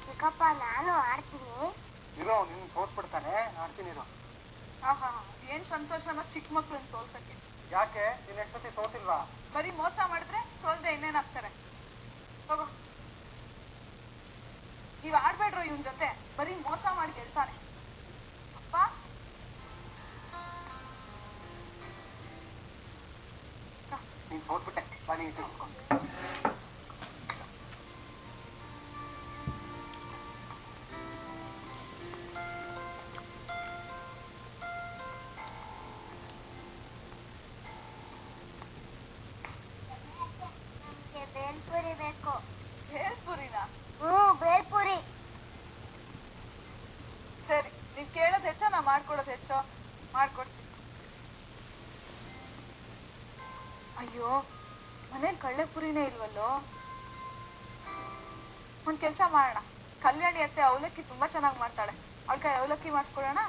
ಚಿಕ್ಕಪ್ಪ ನಾನು ಆಡ್ತೀನಿ. ಇರೋ ನಿನ್ ಸೋತ್ಬಿಡ್ತಾನೆ, ಆಡ್ತೀನಿ ಇರೋ. ಏನ್ ಸಂತೋಷನೋ ಚಿಕ್ಕ ಮಕ್ಳನ್ನ ಸೋಲ್ಸಕ್ಕೆ. ಯಾಕೆ ನಿನ್ನ ಎಷ್ಟೊತ್ತಿ ಸೋತಿಲ್ವಾ? ಬರೀ ಮೋಸ ಮಾಡಿದ್ರೆ ಸೋಲ್ದೆ ಇನ್ನೇನಾಗ್ತಾರೆ. ಹೋಗೋ, ನೀವ್ ಆಡ್ಬೇಡ್ರು ಇವನ್ ಜೊತೆ, ಬರೀ ಮೋಸ ಮಾಡಿ ಗೆಲ್ತಾನೆ. ಅಪ್ಪ ನೀನ್ ಸೋತ್ಬಿಟ್ಟೆ, ಬಾ ನೀನ್ ಬೇಲ್ಪುರಿ ಬೇಕು. ಬೇಲ್ಪುರಿನಾ? ಬೇಲ್ಪುರಿ. ಸರಿ, ನೀವ್ ಕೇಳೋದ್ ಹೆಚ್ಚೋ ನಾ ಮಾಡ್ಕೊಡೋದ್ ಹೆಚ್ಚೋ? ಮಾಡ್ಕೊಡ್ತೀನಿ. ಅಯ್ಯೋ, ಮನೇಲಿ ಕಳ್ಳೆಪುರಿನೇ ಇಲ್ವಲ್ಲೋ. ಒಂದ್ ಕೆಲ್ಸ ಮಾಡೋಣ, ಕಲ್ಯಾಣಿ ಅತ್ತೆ ಅವಲಕ್ಕಿ ತುಂಬಾ ಚೆನ್ನಾಗಿ ಮಾಡ್ತಾಳೆ, ಅವಳ ಕೈ ಅವಲಕ್ಕಿ ಮಾಡಿಸ್ಕೊಡೋಣ.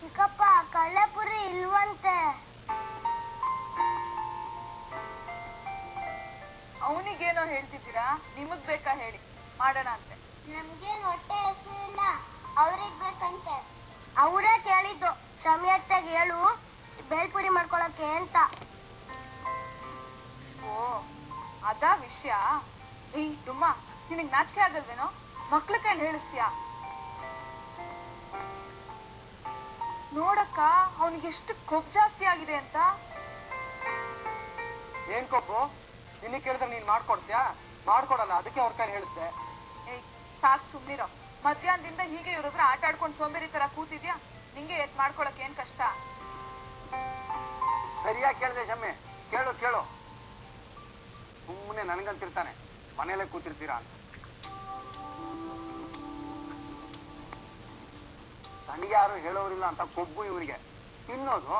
ಚಿಕ್ಕಪ್ಪ ಕಳ್ಳೆಪುರಿ ಇಲ್ವಂತೆ. ಅವನಿಗೇನೋ ಹೇಳ್ತಿದ್ದೀರಾ, ನಿಮಗ್ ಬೇಕಾ ಹೇಳಿ, ಮಾಡೋಣ ಅಂತೆ. ನಮ್ಗೇನ್ ಹೊಟ್ಟೆ ಹೆಸರು ಇಲ್ಲ, ಅವ್ರಿಗ್ ಬೇಕಂತೆ. ಅವರೇ ಕೇಳಿದ್ದು, ಶಮಿಯತ್ತೆಗೆ ಹೇಳು ಬೇಲ್ಪುರಿ ಮಾಡ್ಕೊಳಕ್ಕೆ ಅಂತ. ಓ ಅದಾ ವಿಷಯ. ಏಯ್ ಡುಮ್ಮ, ನಿನಗ್ ನಾಚಿಕೆ ಆಗಲ್ವೇನೋ? ಮಕ್ಳ ಕೈಲಿ ಹೇಳಿಸ್ತೀಯಾ? ನೋಡಕ್ಕ, ಅವನಿಗೆ ಎಷ್ಟು ಕೊಬ್ಬು ಜಾಸ್ತಿ ಆಗಿದೆ ಅಂತ. ಏನ್ ಕೊಬ್ಬು? ನಿನಗೆ ಕೇಳಿದ್ರೆ ನೀನ್ ಮಾಡ್ಕೊಡ್ತೀಯಾ? ಮಾಡ್ಕೊಡಲ್ಲ, ಅದಕ್ಕೆ ಅವ್ರ ಕೈ ಹೇಳಿಸ್ದೆ. ಏಯ್ ಸಾಕ್ ಸುಮ್ನಿರೋ. ಮಧ್ಯಾಹ್ನದಿಂದ ಹೀಗೆ ಇವ್ರತ್ರ ಆಟ ಆಡ್ಕೊಂಡು ಸೋಂಬೇರಿ ತರ ಕೂತಿದ್ಯಾ? ನಿಂಗೆ ಎತ್ ಮಾಡ್ಕೊಳಕ್ ಏನ್ ಕಷ್ಟ? ಸರಿಯಾಗಿ ಕೇಳಿದೆ ಶಮ್ಮೆ, ಕೇಳು ಕೇಳು. ಸುಮ್ಮನೆ ನನ್ಗಂತಿರ್ತಾನೆ ಮನೇಲೆ ಕೂತಿರ್ತೀರಾ ಅಂತ. ನನಗೆ ಯಾರು ಹೇಳೋರಿಲ್ಲ ಅಂತ ಕೊಬ್ಬು ಇವನಿಗೆ. ತಿನ್ನೋದು,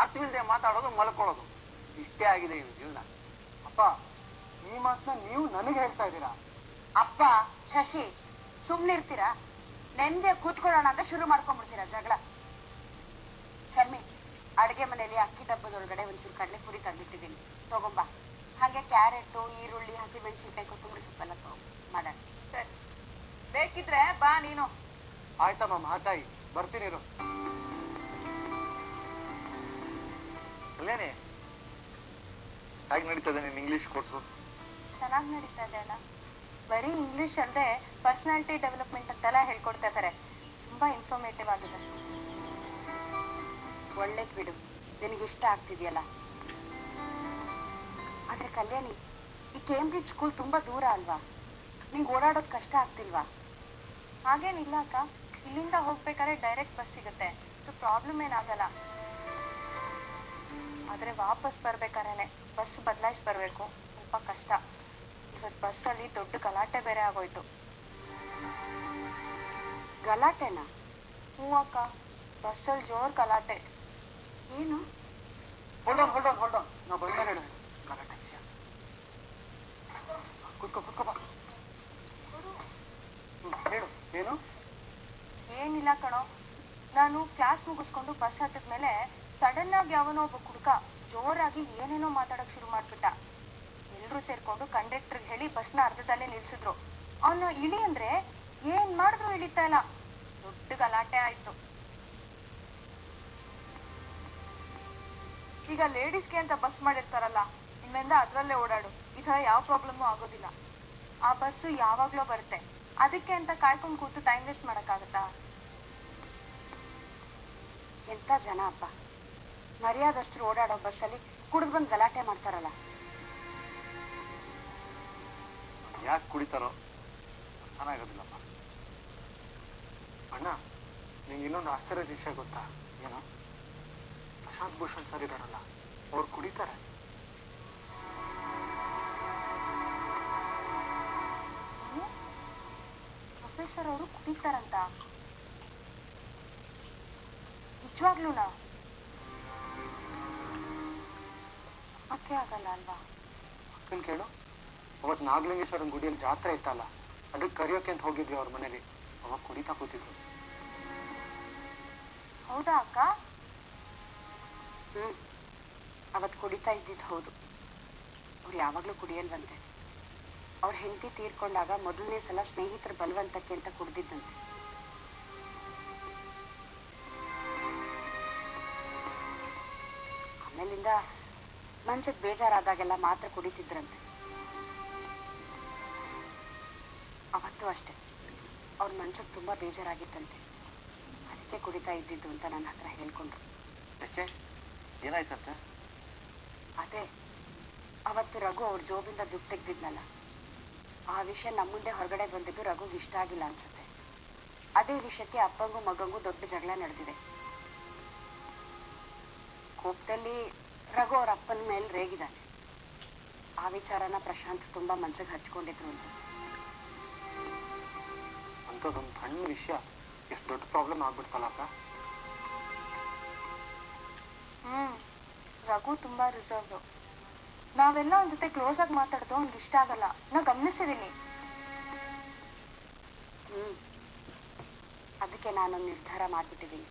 ಅರ್ಥವಿಲ್ಲದೆ ಮಾತಾಡೋದು, ಮಲ್ಕೊಳ್ಳೋದು, ಇಷ್ಟೇ ಆಗಿದೆ ಇವ್ ಜೀವನ. ಅಪ್ಪ, ಈ ಮಾತನ್ನ ನೀವು ನನಗೆ ಹೇಳ್ತಾ ಇದ್ದೀರಾ? ಅಪ್ಪ ಶಶಿ, ಸುಮ್ನಿರ್ತೀರಾ? ನೆನ್ನೆ ಕೂತ್ಕೊಳ್ಳೋಣ ಅಂತ ಶುರು ಮಾಡ್ಕೊಂಡ್ಬಿಡ್ತೀರಾ ಜಗಳ. ಶಮ್ಮಿ, ಅಡ್ಗೆ ಮನೇಲಿ ಅಕ್ಕಿ ಡಬ್ಬದೊಳಗಡೆ ಒಂಚೂರು ಕಡಲೆಪುರಿ ತಂದಿಟ್ಟಿದ್ದೀನಿ, ತಗೊಂಬ. ಹಾಗೆ ಕ್ಯಾರೆಟು, ಈರುಳ್ಳಿ, ಹಸಿಮೆಣಸಿನ್ಕಾಯಿ, ಕೊತ್ತಂಬರಿ ಸೊಪ್ಪೆಲ್ಲ ಮಾಡೋಣ. ಸರಿ, ಬೇಕಿದ್ರೆ ಬಾ ನೀನು. ಆಯ್ತಮ್ಮ ಮಹಾತಾಯಿ, ಬರ್ತೀನಿರು. ಕಲ್ಯಾಣಿ, ಹೇಗೆ ನಡೀತದೆ ನಿನ್ ಇಂಗ್ಲಿಷ್ ಕೋರ್ಸು? ಚೆನ್ನಾಗಿ ನಡೀತಾ ಇದೆ ಅಣ್ಣ. ಬರೀ ಇಂಗ್ಲಿಷ್ ಅಲ್ಲದೆ ಪರ್ಸನಾಲಿಟಿ ಡೆವಲಪ್ಮೆಂಟ್ ಅಂತೆಲ್ಲ ಹೇಳ್ಕೊಡ್ತಾ ಇದ್ದಾರೆ. ತುಂಬಾ ಇನ್ಫಾರ್ಮೇಟಿವ್ ಆಗಿದೆ. ಒಳ್ಳೇದ್ ಬಿಡು, ನಿನಗಿಷ್ಟ ಆಗ್ತಿದ್ಯಲ್ಲ. ಆದ್ರೆ ಕಲ್ಯಾಣಿ, ಈ ಕೇಂಬ್ರಿಡ್ಜ್ ಸ್ಕೂಲ್ ತುಂಬಾ ದೂರ ಅಲ್ವಾ? ನಿಂಗೆ ಓಡಾಡೋದು ಕಷ್ಟ ಆಗ್ತಿಲ್ವಾ? ಹಾಗೇನಿಲ್ಲ ಅಕ್ಕ, ಇಲ್ಲಿಂದ ಹೋಗ್ಬೇಕಾದ್ರೆ ಡೈರೆಕ್ಟ್ ಬಸ್ ಸಿಗುತ್ತೆ, ಪ್ರಾಬ್ಲಮ್ ಏನಾಗಲ್ಲ. ಆದ್ರೆ ವಾಪಸ್ ಬರ್ಬೇಕಾರೇನೆ ಬಸ್ ಬದಲಾಯಿಸಿ ಬರ್ಬೇಕು, ಸ್ವಲ್ಪ ಕಷ್ಟ. ಇವತ್ತು ಬಸ್ಸಲ್ಲಿ ದೊಡ್ಡ ಗಲಾಟೆ ಬೇರೆ ಆಗೋಯ್ತು. ಗಲಾಟೆನಾ? ಹ್ಞೂ ಅಕ್ಕ, ಬಸ್ಸಲ್ಲಿ ಜೋರ್ ಗಲಾಟೆ. ಏನು? ಹೊಲ್ಡೋನ್ ನಾವು ಬಂದ್ಮೇಲೆ ಹೇಳಿ ಗಲಾಟೆ ವಿಷಯ. ಕುತ್ಕೋ ಬಾ. ಹೇಳು, ಏನು? ಏನಿಲ್ಲ ಕಣೋ, ನಾನು ಕ್ಲಾಸ್ ಮುಗಿಸ್ಕೊಂಡು ಬಸ್ ಹತ್ತಿದ್ಮೇಲೆ ಸಡನ್ ಆಗಿ ಯಾವನೋ ಒಬ್ಬ ಕುಡ್ಕ ಜೋರಾಗಿ ಏನೇನೋ ಮಾತಾಡಕ್ ಶುರು ಮಾಡ್ಬಿಟ್ಟ. ಎಲ್ರೂ ಸೇರ್ಕೊಂಡು ಕಂಡಕ್ಟರ್ಗೆ ಹೇಳಿ ಬಸ್ನ ಅರ್ಧದಲ್ಲೇ ನಿಲ್ಸಿದ್ರು. ಅವನು ಇಳಿ ಅಂದ್ರೆ ಏನ್ ಮಾಡಿದ್ರು ಇಳಿತಾ ಇಲ್ಲ. ದೊಡ್ಡ ಗಲಾಟೆ ಆಯ್ತು. ಈಗ ಲೇಡೀಸ್ಗೆ ಅಂತ ಬಸ್ ಮಾಡಿರ್ತಾರಲ್ಲ, ಇನ್ಮೇಲಿಂದ ಅದ್ರಲ್ಲೇ ಓಡಾಡು, ಈ ತರ ಯಾವ ಪ್ರಾಬ್ಲಮ್ಮು ಆಗೋದಿಲ್ಲ. ಆ ಬಸ್ಸು ಯಾವಾಗ್ಲೋ ಬರುತ್ತೆ, ಅದಕ್ಕೆ ಅಂತ ಕಾಯ್ಕೊಂಡು ಕೂತು ಟೈಮ್ ವೇಸ್ಟ್ ಮಾಡಕ್ಕಾಗತ್ತಾ? ಎಂತ ಜನ ಅಪ್ಪ, ಮರ್ಯಾದಷ್ಟು ಓಡಾಡೋ ಬಸ್ಸಲ್ಲಿ ಕುಡಿದು ಬಂದು ಗಲಾಟೆ ಮಾಡ್ತಾರಲ್ಲ. ಯಾಕೆ ಕುಡಿತಾರೋ ಚೆನ್ನಾಗೋದಿಲ್ಲಪ್ಪ. ಅಣ್ಣ, ನಿಂಗೆ ಇನ್ನೊಂದು ಆಶ್ಚರ್ಯದ ವಿಷಯ ಗೊತ್ತಾ? ಏನು? ಪ್ರಶಾಂತ್ ಭೂಷಣ್ ಸರ್ ಇದಾರಲ್ಲ, ಅವ್ರು ಕುಡಿತಾರೆ. ಪ್ರೊಫೆಸರ್ ಅವರು ಕುಡಿತಾರಂತ? ನಿಜವಾಗ್ಲೂನಾ? ಅಕ್ಕೆ ಆಗಲ್ಲ ಅಲ್ವಾ? ಅಕ್ಕನ್ ಕೇಳು, ಅವತ್ತು ನಾಗಲಿಂಗೇಶ್ವರನ್ ಗುಡಿಯಲ್ಲಿ ಜಾತ್ರೆ ಇತ್ತಲ್ಲ, ಅದಕ್ಕೆ ಕರಿಯೋಕೆ ಅಂತ ಹೋಗಿದ್ವಿ ಅವ್ರ ಮನೇಲಿ. ಅವಾಗ ಕುಡಿತಾ ಕೂತಿದ್ರು. ಹೌದಾ ಅಕ್ಕ? ಅವತ್ತು ಕುಡಿತಾ ಇದ್ದಿದ್ದು ಹೌದು. ಅವ್ರು ಯಾವಾಗ್ಲೂ ಕುಡಿಯಲ್ವಂತೆ. ಅವ್ರ ಹೆಂಡತಿ ತೀರ್ಕೊಂಡಾಗ ಮೊದಲನೇ ಸಲ ಸ್ನೇಹಿತರ ಬಲವಂತಕ್ಕೆ ಅಂತ ಕುಡ್ದಿದ್ದಂತೆ. ಆಮೇಲಿಂದ ಮನ್ಸಿಗೆ ಬೇಜಾರಾದಾಗೆಲ್ಲ ಮಾತ್ರ ಕುಡಿತಿದ್ರಂತೆ. ಅವತ್ತು ಅಷ್ಟೇ ಅವ್ರ ಮನ್ಸಿಗೆ ತುಂಬಾ ಬೇಜಾರಾಗಿತ್ತಂತೆ. ಅದಕ್ಕೆ ಕುಡಿತಾ ಇದ್ದಿದ್ದು ಅಂತ ನನ್ನ ಹತ್ರ ಹೇಳ್ಕೊಂಡ್ರು. ಯಾಕೆ ಏನಾಯ್ತಂತೆ? ಅದೇ ಅವತ್ತು ರಘು ಅವ್ರ ಜೋಬಿಂದ ದುಡ್ಡು ತೆಗ್ದಿದ್ನಲ್ಲ, ಆ ವಿಷಯ ನಮ್ಮ ಮುಂದೆ ಹೊರಗಡೆ ಬಂದಿದ್ದು ರಘುಗೆ ಇಷ್ಟ ಆಗಿಲ್ಲ ಅನ್ಸುತ್ತೆ. ಅದೇ ವಿಷಯಕ್ಕೆ ಅಪ್ಪಂಗೂ ಮಗಂಗೂ ದೊಡ್ಡ ಜಗಳ ನಡೆದಿದೆ. ಕೋಪದಲ್ಲಿ ರಘು ಅವ್ರ ಅಪ್ಪನ ಮೇಲೆ ರೇಗಿದ್ದಾನೆ. ಆ ವಿಚಾರನ ಪ್ರಶಾಂತ್ ತುಂಬಾ ಮನ್ಸಿಗೆ ಹಚ್ಕೊಂಡಿದ್ರು ಅಂತ. ಅಂಥದ್ದೊಂದು ಸಣ್ಣ ವಿಷಯ ಎಷ್ಟು ದೊಡ್ಡ ಪ್ರಾಬ್ಲಮ್ ಆಗ್ಬಿಡ್ತಲ್ಲಕ್ಕ. ರಘು ತುಂಬಾ ರಿಸರ್ವ್ಡ್. ನಾವೆಲ್ಲ ಅವನ ಜೊತೆ ಕ್ಲೋಸ್ ಆಗಿ ಮಾತಾಡೋದು ಅವ್ನಿಗೆ ಇಷ್ಟ ಆಗಲ್ಲ. ನಾ ಗಮನಿಸಿದೀನಿ. ಅದಕ್ಕೆ ನಾನೊಂದು ನಿರ್ಧಾರ ಮಾಡ್ಬಿಟ್ಟಿದ್ದೀನಿ.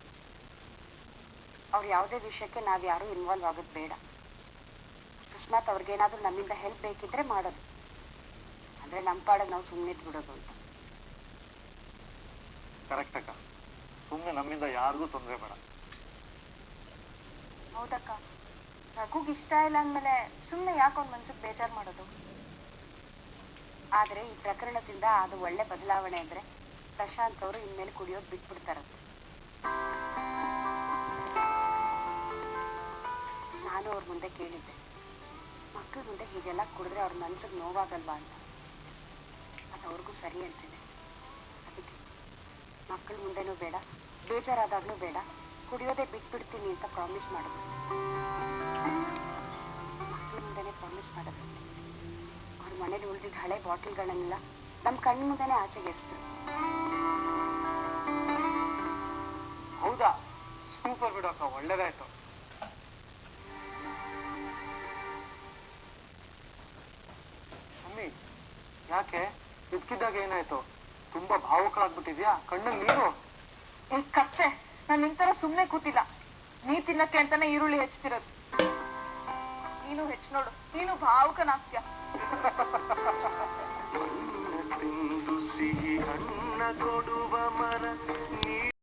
ಅವ್ರು ಯಾವುದೇ ವಿಷಯಕ್ಕೆ ನಾವ್ಯಾರೂ ಇನ್ವಾಲ್ವ್ ಆಗೋದು ಬೇಡ. ಅಕಸ್ಮಾತ್ ಅವ್ರಿಗೇನಾದ್ರೂ ನಮ್ಮಿಂದ ಹೆಲ್ಪ್ ಬೇಕಿದ್ರೆ ಮಾಡೋದು, ಅಂದ್ರೆ ನಮ್ಮ ಪಾಡಿಗೆ ನಾವು ಸುಮ್ಮನೆ ಬಿಡೋದು ಅಂತ. ಕರೆಕ್ಟ್ ಅಕ್ಕ, ಸುಮ್ಮನೆ ನಮ್ಮಿಂದ ಯಾರಿಗೂ ತೊಂದರೆ ಬೇಡ. ಹೌದಕ್ಕ, ರಘುಗ್ ಇಷ್ಟ ಇಲ್ಲ ಅಂದ್ಮೇಲೆ ಸುಮ್ಮನೆ ಯಾಕೆ ಅವ್ನ ಮನ್ಸಿಗೆ ಬೇಜಾರು ಮಾಡೋದು? ಆದ್ರೆ ಈ ಪ್ರಕರಣದಿಂದ ಅದು ಒಳ್ಳೆ ಬದಲಾವಣೆ ಅಂದ್ರೆ ಪ್ರಶಾಂತ್ ಅವರು ಇನ್ಮೇಲೆ ಕುಡಿಯೋದು ಬಿಟ್ಬಿಡ್ತಾರಂತೆ. ನಾನು ಅವ್ರ ಮುಂದೆ ಕೇಳಿದ್ದೆ, ಮಕ್ಕಳ ಮುಂದೆ ಹೀಗೆಲ್ಲ ಕುಡಿದ್ರೆ ಅವ್ರ ಮನ್ಸಿಗೆ ನೋವಾಗಲ್ವಾ ಅಂತ. ಅದು ಅವ್ರಿಗೂ ಸರಿ ಅನ್ಸಿದೆ. ಅದಕ್ಕೆ ಮಕ್ಕಳ ಮುಂದೆನೂ ಬೇಡ, ಬೇಜಾರಾದಾಗ್ಲೂ ಬೇಡ, ಕುಡಿಯೋದೇ ಬಿಟ್ಬಿಡ್ತೀನಿ ಅಂತ ಪ್ರಾಮಿಸ್ ಮಾಡಿದ್ರು. ಮಕ್ಕಳ ಮುಂದೆನೆ ಪ್ರಾಮಿಸ್ ಮಾಡಿದ್ರು. ಅವ್ರ ಮನೇಲಿ ಉಳಿದಿದ್ದ ಹಳೆ ಬಾಟಲ್ಗಳನ್ನೆಲ್ಲ ನಮ್ಮ ಕಣ್ಣು ಮುಂದೆನೆ ಆಚೆಗೆ ಎಸ್ದ್ರು. ಹೌದಾ? ಸೂಪರ್ ಬಿಡಕ್ಕ, ಒಳ್ಳೇದಾಯ್ತು. ಶಮ್ಮಿ, ಯಾಕೆ ಇದ್ಕಿದ್ದಾಗ ಏನಾಯ್ತು? ತುಂಬಾ ಭಾವುಕಳಾಗ್ಬಿಟ್ಟಿದ್ಯಾ? ಕಣ್ಣಲ್ಲಿ ನೀರು. ಏ ಕತ್ತೆ, ನಾನು ನಿಂತರ ಸುಮ್ಮನೆ ಕೂತಿಲ್ಲ. ನೀ ತಿನ್ನಕ್ಕೆ ಅಂತಾನೆ ಈರುಳ್ಳಿ ಹೆಚ್ಚಿತಿರೋದು. ನೀನು ಹೆಚ್ಚು ನೋಡು, ನೀನು ಭಾವುಕನಾಗ್ತೀಯ. ಸಿಹಿ ಅನ್ನ ಕೊಡುವ ಮರ